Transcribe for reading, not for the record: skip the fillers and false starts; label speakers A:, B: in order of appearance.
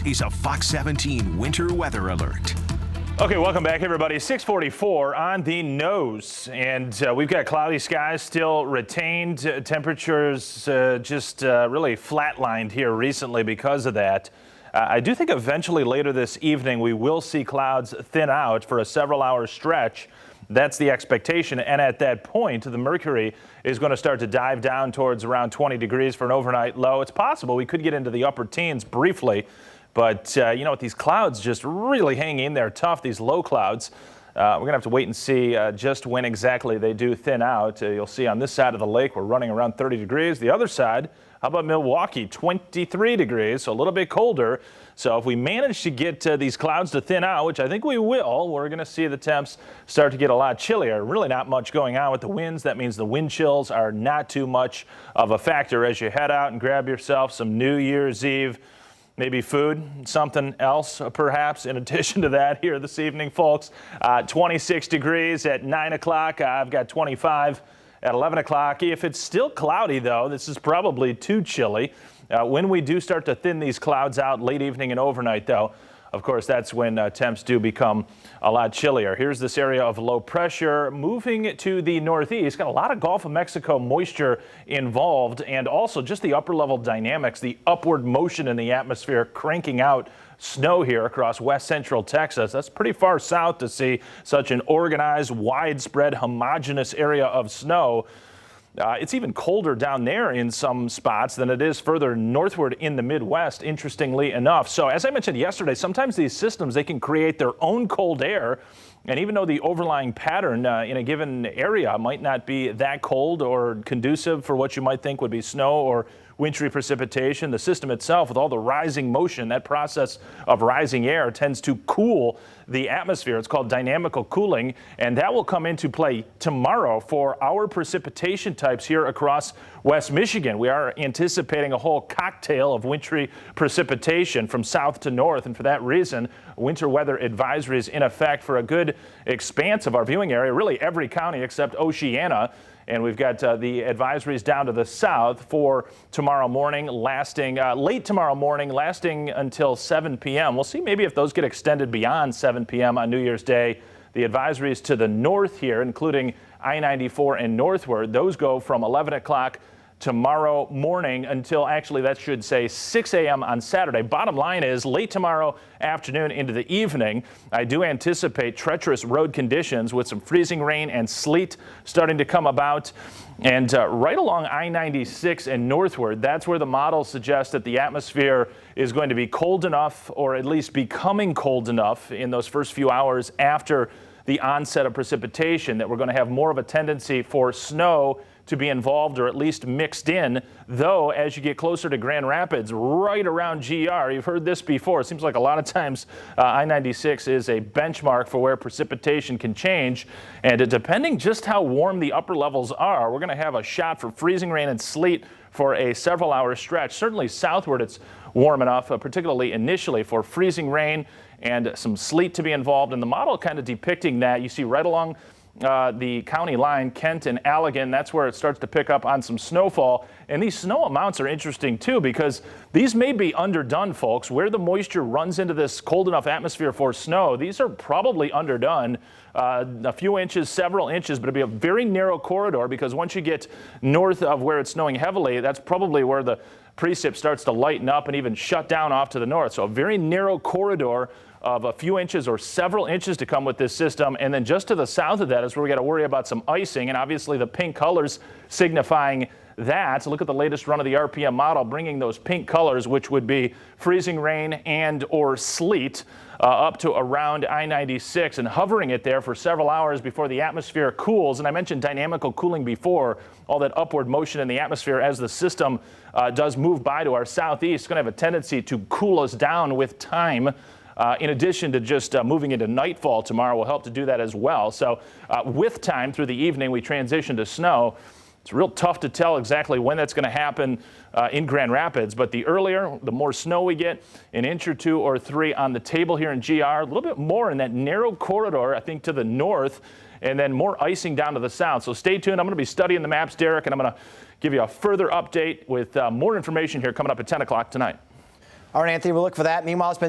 A: This is a Fox 17 winter weather alert.
B: Okay, welcome back, everybody. 6:44 on the nose, and we've got cloudy skies still retained. Temperatures just really flatlined here recently because of that. I do think eventually later this evening we will see clouds thin out for a several-hour stretch. That's the expectation, and at that point, the mercury is going to start to dive down towards around 20 degrees for an overnight low. It's possible we could get into the upper teens briefly. But, you know, with these clouds just really hanging in there tough, these low clouds, we're going to have to wait and see just when exactly they do thin out. You'll see on this side of the lake, we're running around 30 degrees. The other side, how about Milwaukee, 23 degrees, so a little bit colder. So if we manage to get these clouds to thin out, which I think we will, we're going to see the temps start to get a lot chillier. Really not much going on with the winds. That means the wind chills are not too much of a factor as you head out and grab yourself some New Year's Eve maybe food, something else perhaps in addition to that here this evening, folks. 26 degrees at 9 o'clock. I've got 25 at 11 o'clock. If it's still cloudy, though, this is probably too chilly. When we do start to thin these clouds out late evening and overnight, though, of course, that's when temps do become a lot chillier. Here's this area of low pressure moving to the northeast. Got a lot of Gulf of Mexico moisture involved, and also just the upper level dynamics, the upward motion in the atmosphere cranking out snow here across west central Texas. That's pretty far south to see such an organized, widespread, homogeneous area of snow. It's even colder down there in some spots than it is further northward in the Midwest, interestingly enough. So as I mentioned yesterday, sometimes these systems, they can create their own cold air. And even though the overlying pattern in a given area might not be that cold or conducive for what you might think would be snow or wintry precipitation, the system itself, with all the rising motion, that process of rising air tends to cool the atmosphere. It's called dynamical cooling, and that will come into play tomorrow for our precipitation types here across West Michigan. We are anticipating a whole cocktail of wintry precipitation from south to north, and for that reason, winter weather advisory is in effect for a good expanse of our viewing area, really every county except Oceana. And we've got the advisories down to the south for tomorrow morning, lasting late tomorrow morning, lasting until 7 p.m. We'll see maybe if those get extended beyond 7 p.m. on New Year's Day. The advisories to the north here, including I-94 and northward, those go from 11 o'clock tomorrow morning until, actually that should say 6 a.m. on Saturday. Bottom line is late tomorrow afternoon into the evening, I do anticipate treacherous road conditions with some freezing rain and sleet starting to come about. And right along I-96 and northward, that's where the models suggest that the atmosphere is going to be cold enough, or at least becoming cold enough in those first few hours after the onset of precipitation, that we're going to have more of a tendency for snow to be involved or at least mixed in, though as you get closer to Grand Rapids, right around GR, you've heard this before, it seems like a lot of times I-96 is a benchmark for where precipitation can change, and depending just how warm the upper levels are, we're going to have a shot for freezing rain and sleet for a several-hour stretch. Certainly southward it's warm enough, particularly initially, for freezing rain and some sleet to be involved, and the model kind of depicting that you see right along the county line, Kent and Allegan. That's where it starts to pick up on some snowfall. And these snow amounts are interesting too, because these may be underdone, folks. Where the moisture runs into this cold enough atmosphere for snow, these are probably underdone. A few inches, several inches, but it'll be a very narrow corridor, because once you get north of where it's snowing heavily, that's probably where the precip starts to lighten up and even shut down off to the north. So a very narrow corridor of a few inches or several inches to come with this system. And then just to the south of that is where we got to worry about some icing, and obviously the pink colors signifying that. So look at the latest run of the RPM model, bringing those pink colors, which would be freezing rain and or sleet, up to around I-96 and hovering it there for several hours before the atmosphere cools. And I mentioned dynamical cooling before, all that upward motion in the atmosphere as the system does move by to our southeast. It's going to have a tendency to cool us down with time. In addition to just moving into nightfall tomorrow will help to do that as well. So with time through the evening, we transition to snow. It's real tough to tell exactly when that's going to happen in Grand Rapids, but the earlier, the more snow we get, an inch or two or three on the table here in GR, a little bit more in that narrow corridor, I think, to the north, and then more icing down to the south. So stay tuned. I'm going to be studying the maps, Derek, and I'm going to give you a further update with more information here coming up at 10 o'clock tonight.
C: All right, Anthony, we'll look for that. Meanwhile, it's been